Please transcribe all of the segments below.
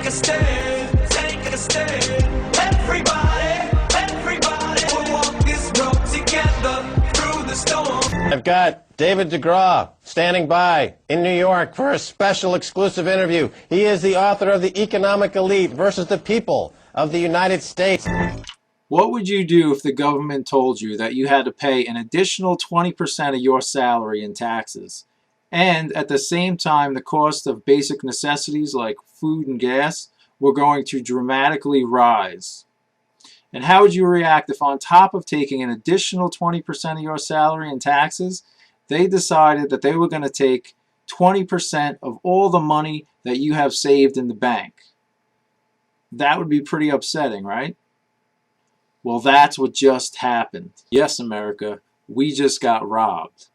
a stand, take a stand. Everybody, we'll walk this road together through the storm. I've got David DeGraw standing by in New York for a special exclusive interview. He is the author of The Economic Elite versus the People of the United States. What would you do if the government told you that you had to pay an additional 20% of your salary in taxes, and at the same time the cost of basic necessities like food and gas were going to dramatically rise? And how would you react if on top of taking an additional 20% of your salary in taxes, they decided that they were going to take 20% of all the money that you have saved in the bank? That would be pretty upsetting, right? Well, that's what just happened. Yes, America, we just got robbed.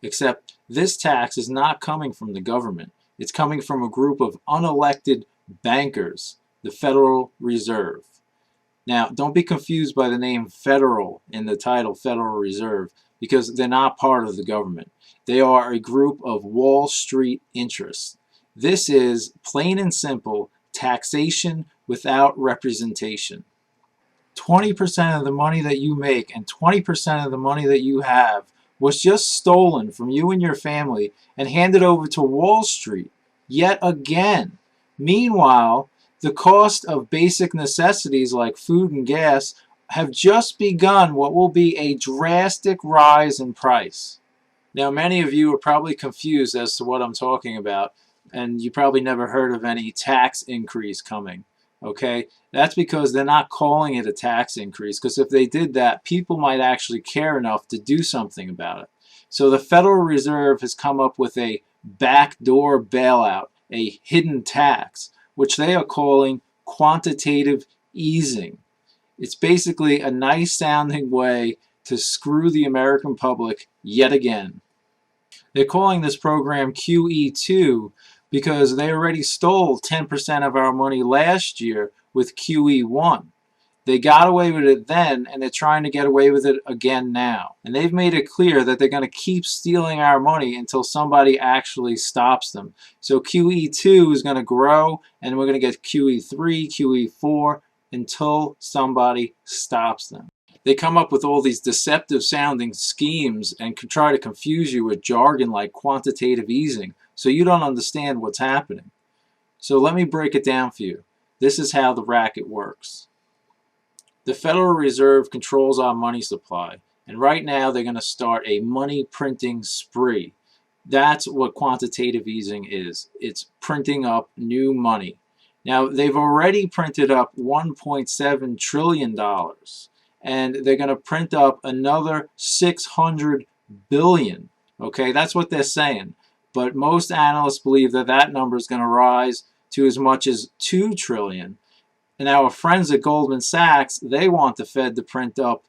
Except this tax is not coming from the government. It's coming from a group of unelected bankers, the Federal Reserve. Now, don't be confused by the name federal in the title Federal Reserve, because they're not part of the government. They are a group of Wall Street interests. This is, plain and simple, taxation without representation. 20% of the money that you make and 20% of the money that you have was just stolen from you and your family and handed over to Wall Street yet again. Meanwhile, the cost of basic necessities like food and gas have just begun what will be a drastic rise in price. Now, many of you are probably confused as to what I'm talking about, and you probably never heard of any tax increase coming. Okay, that's because they're not calling it a tax increase, because if they did that, people might actually care enough to do something about it. So the Federal Reserve has come up with a backdoor bailout, a hidden tax, which they are calling quantitative easing. It's basically a nice sounding way to screw the American public yet again. They're calling this program QE2 because they already stole 10% of our money last year with QE1. They got away with it then, and they're trying to get away with it again now. And they've made it clear that they're going to keep stealing our money until somebody actually stops them. So QE2 is going to grow, and we're going to get QE3, QE4, until somebody stops them. They come up with all these deceptive sounding schemes and try to confuse you with jargon like quantitative easing, so you don't understand what's happening. So let me break it down for you. This is how the racket works. The Federal Reserve controls our money supply, and right now they're going to start a money printing spree. That's what quantitative easing is. It's printing up new money. Now, they've already printed up $1.7 trillion, and they're going to print up another $600 billion. Okay, that's what they're saying. But most analysts believe that that number is going to rise to as much as $2 trillion. And our friends at Goldman Sachs, they want the Fed to print up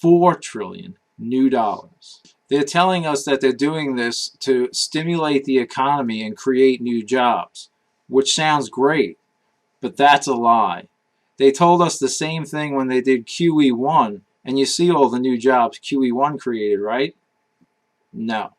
$4 trillion new dollars. They're telling us that they're doing this to stimulate the economy and create new jobs, which sounds great, but that's a lie. They told us the same thing when they did QE1, and you see all the new jobs QE1 created, right? No.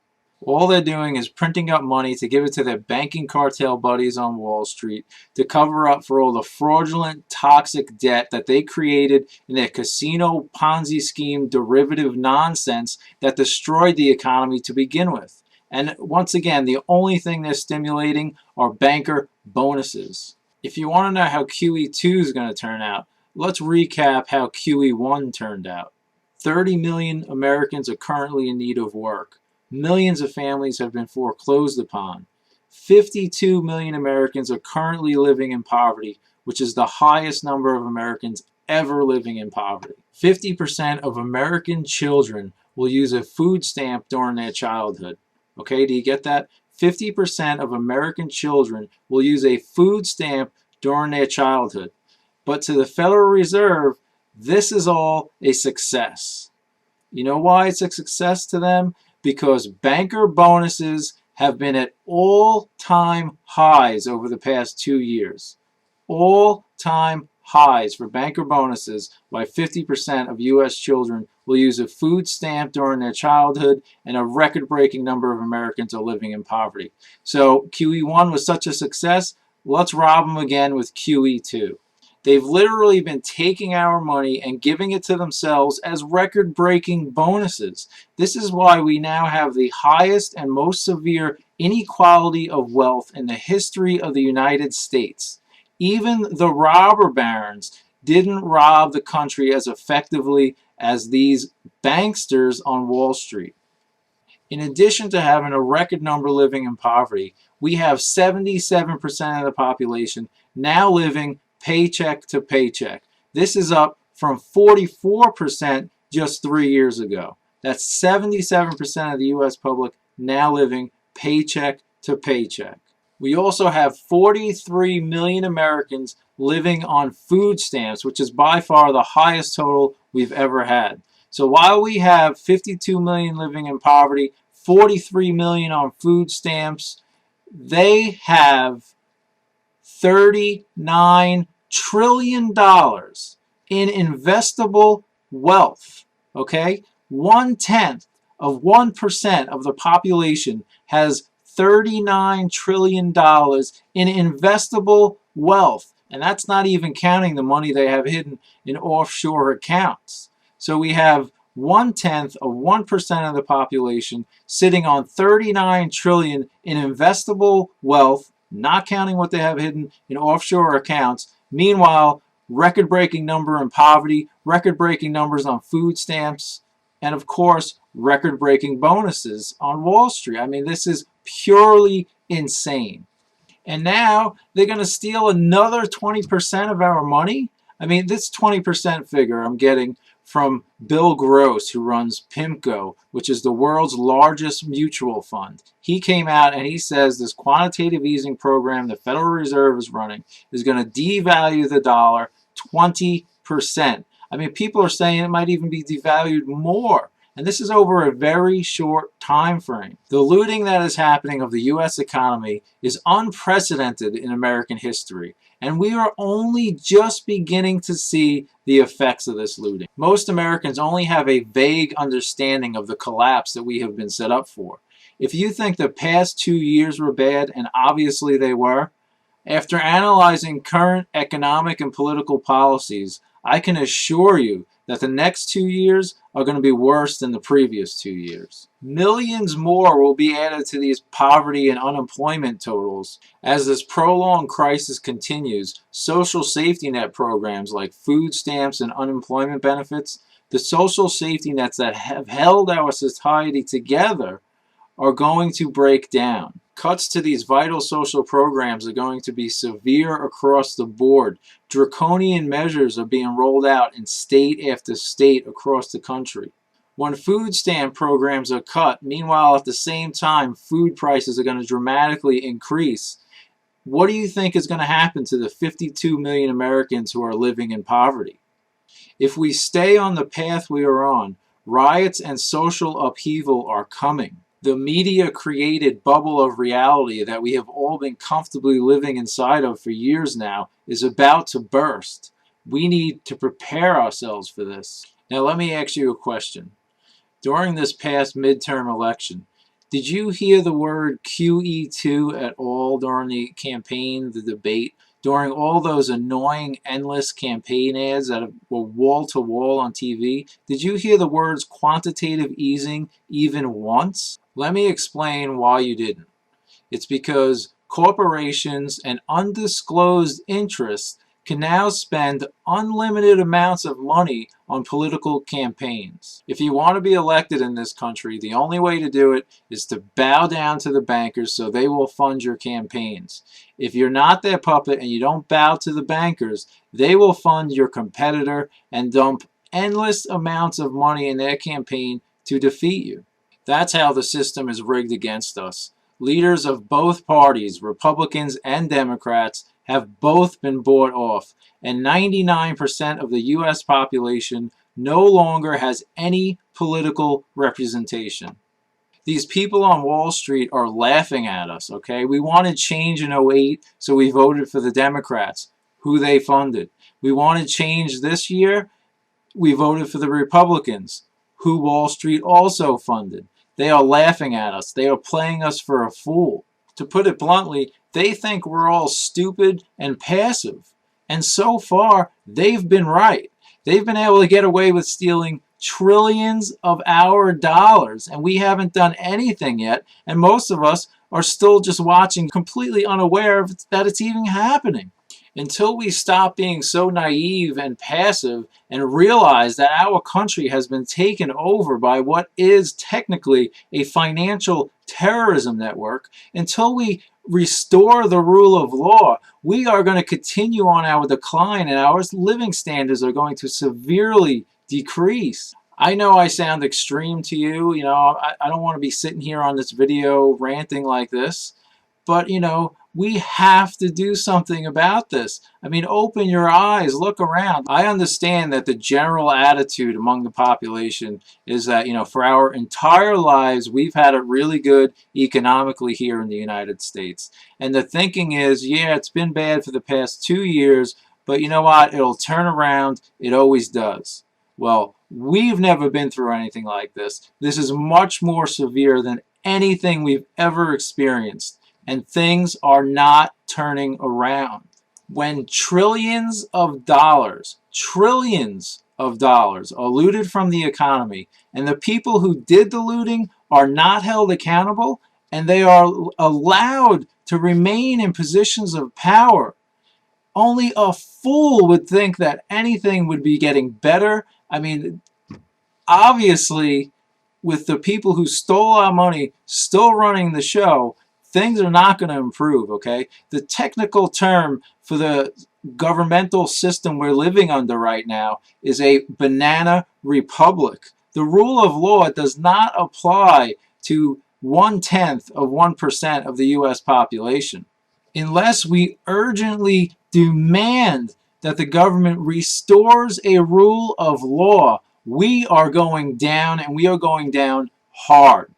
All they're doing is printing up money to give it to their banking cartel buddies on Wall Street to cover up for all the fraudulent, toxic debt that they created in their casino Ponzi scheme derivative nonsense that destroyed the economy to begin with. And once again, the only thing they're stimulating are banker bonuses. If you want to know how QE2 is going to turn out, let's recap how QE1 turned out. 30 million Americans are currently in need of work. Millions of families have been foreclosed upon. 52 million Americans are currently living in poverty, which is the highest number of Americans ever living in poverty. 50% of American children will use a food stamp during their childhood. Okay, do you get that? 50% of American children will use a food stamp during their childhood. But to the Federal Reserve, this is all a success. You know why it's a success to them? Because banker bonuses have been at all-time highs over the past 2 years. All-time highs for banker bonuses, why 50% of U.S. children will use a food stamp during their childhood, and a record-breaking number of Americans are living in poverty. So QE1 was such a success, Let's rob them again with QE2. They've literally been taking our money and giving it to themselves as record-breaking bonuses. This is why we now have the highest and most severe inequality of wealth in the history of the United States. Even the robber barons didn't rob the country as effectively as these banksters on Wall Street. In addition to having a record number living in poverty, we have 77% of the population now living paycheck to paycheck. This is up from 44% just 3 years ago. That's 77% of the U.S. public now living paycheck to paycheck. We also have 43 million Americans living on food stamps, which is by far the highest total we've ever had. So while we have 52 million living in poverty, 43 million on food stamps, they have $39 trillion in investable wealth. Okay? 1/10 of 1% of the population has $39 trillion in investable wealth. And that's not even counting the money they have hidden in offshore accounts. So we have 1/10 of 1% of the population sitting on 39 trillion in investable wealth, not counting what they have hidden in offshore accounts. Meanwhile, record-breaking number in poverty, record-breaking numbers on food stamps, and of course, record-breaking bonuses on Wall Street. I mean, this is purely insane. And now they're going to steal another 20% of our money? I mean, this 20% figure I'm getting from Bill Gross, who runs PIMCO, which is the world's largest mutual fund. He came out and he says this quantitative easing program the Federal Reserve is running is going to devalue the dollar 20%. I mean, people are saying it might even be devalued more. And this is over a very short time frame. The looting that is happening of the U.S. economy is unprecedented in American history. And we are only just beginning to see the effects of this looting. Most Americans only have a vague understanding of the collapse that we have been set up for. If you think the past 2 years were bad, and obviously they were, after analyzing current economic and political policies, I can assure you that the next 2 years are going to be worse than the previous 2 years. Millions more will be added to these poverty and unemployment totals. As this prolonged crisis continues, social safety net programs like food stamps and unemployment benefits, the social safety nets that have held our society together, are going to break down. Cuts to these vital social programs are going to be severe across the board. Draconian measures are being rolled out in state after state across the country. When food stamp programs are cut, meanwhile at the same time food prices are going to dramatically increase, what do you think is going to happen to the 52 million Americans who are living in poverty? If we stay on the path we are on, riots and social upheaval are coming. The media-created bubble of reality that we have all been comfortably living inside of for years now is about to burst. We need to prepare ourselves for this. Now let me ask you a question. During this past midterm election, did you hear the word QE2 at all during the campaign, the debate? During all those annoying, endless campaign ads that were wall-to-wall on TV, did you hear the words quantitative easing even once? Let me explain why you didn't. It's because corporations and undisclosed interests can now spend unlimited amounts of money on political campaigns. If you want to be elected in this country, the only way to do it is to bow down to the bankers so they will fund your campaigns. If you're not their puppet and you don't bow to the bankers, they will fund your competitor and dump endless amounts of money in their campaign to defeat you. That's how the system is rigged against us. Leaders of both parties, Republicans and Democrats, have both been bought off, and 99% of the U.S. population no longer has any political representation. These people on Wall Street are laughing at us, okay? We wanted change in '08, so we voted for the Democrats, who they funded. We wanted change this year, we voted for the Republicans, who Wall Street also funded. They are laughing at us. They are playing us for a fool. To put it bluntly, they think we're all stupid and passive. And so far, they've been right. They've been able to get away with stealing trillions of our dollars, and we haven't done anything yet, and most of us are still just watching, completely unaware of that it's even happening. Until we stop being so naive and passive and realize that our country has been taken over by what is technically a financial terrorism network, until we restore the rule of law, we are going to continue on our decline and our living standards are going to severely decrease. I know I sound extreme to you. I don't want to be sitting here on this video ranting like this, but we have to do something about this. I mean, open your eyes, look around. I understand that the general attitude among the population is that, for our entire lives, we've had it really good economically here in the United States. And the thinking is, yeah, it's been bad for the past 2 years, but you know what? It'll turn around. It always does. Well, we've never been through anything like this. This is much more severe than anything we've ever experienced. And things are not turning around. When trillions of dollars are looted from the economy, and the people who did the looting are not held accountable, and they are allowed to remain in positions of power, only a fool would think that anything would be getting better. I mean, obviously, with the people who stole our money still running the show, things are not going to improve, okay? The technical term for the governmental system we're living under right now is a banana republic. The rule of law does not apply to 0.1% of the U.S. population. Unless we urgently demand that the government restores a rule of law, we are going down, and we are going down hard.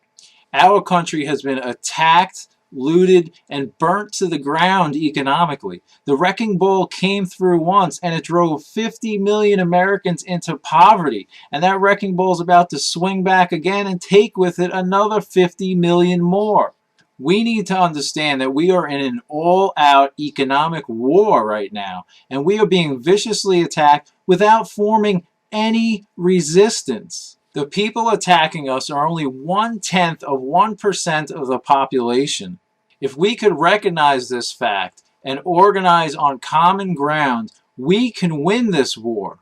Our country has been attacked, looted, and burnt to the ground economically. The wrecking ball came through once, and it drove 50 million Americans into poverty. And that wrecking ball is about to swing back again and take with it another 50 million more. We need to understand that we are in an all-out economic war right now, and we are being viciously attacked without forming any resistance. The people attacking us are only 0.1% of the population. If we could recognize this fact and organize on common ground, we can win this war.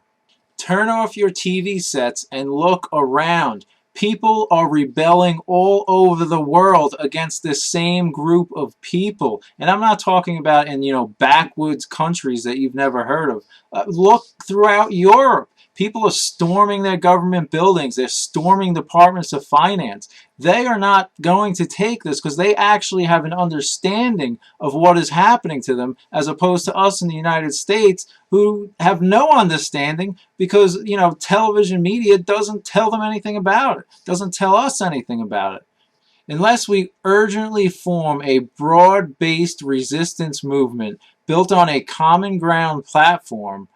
Turn off your TV sets and look around. People are rebelling all over the world against this same group of people. And I'm not talking about in, backwoods countries that you've never heard of. Look throughout Europe. People are storming their government buildings. They're storming departments of finance. They are not going to take this because they actually have an understanding of what is happening to them, as opposed to us in the United States who have no understanding because, television media doesn't tell them anything about it, doesn't tell us anything about it. Unless we urgently form a broad-based resistance movement built on a common ground platform,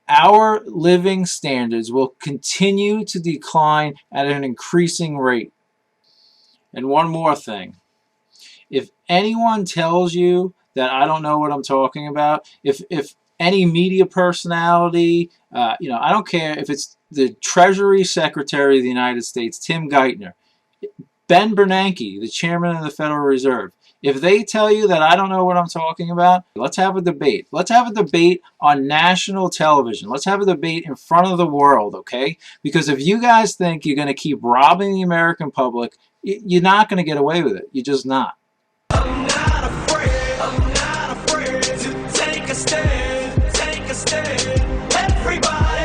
our living standards will continue to decline at an increasing rate. And one more thing. If anyone tells you that I don't know what I'm talking about, if any media personality, I don't care if it's the Treasury Secretary of the United States, Tim Geithner, Ben Bernanke, the Chairman of the Federal Reserve, if they tell you that I don't know what I'm talking about, let's have a debate. Let's have a debate on national television. Let's have a debate in front of the world, okay? Because if you guys think you're going to keep robbing the American public, you're not going to get away with it. You're just not. I'm not afraid to take a stand, Everybody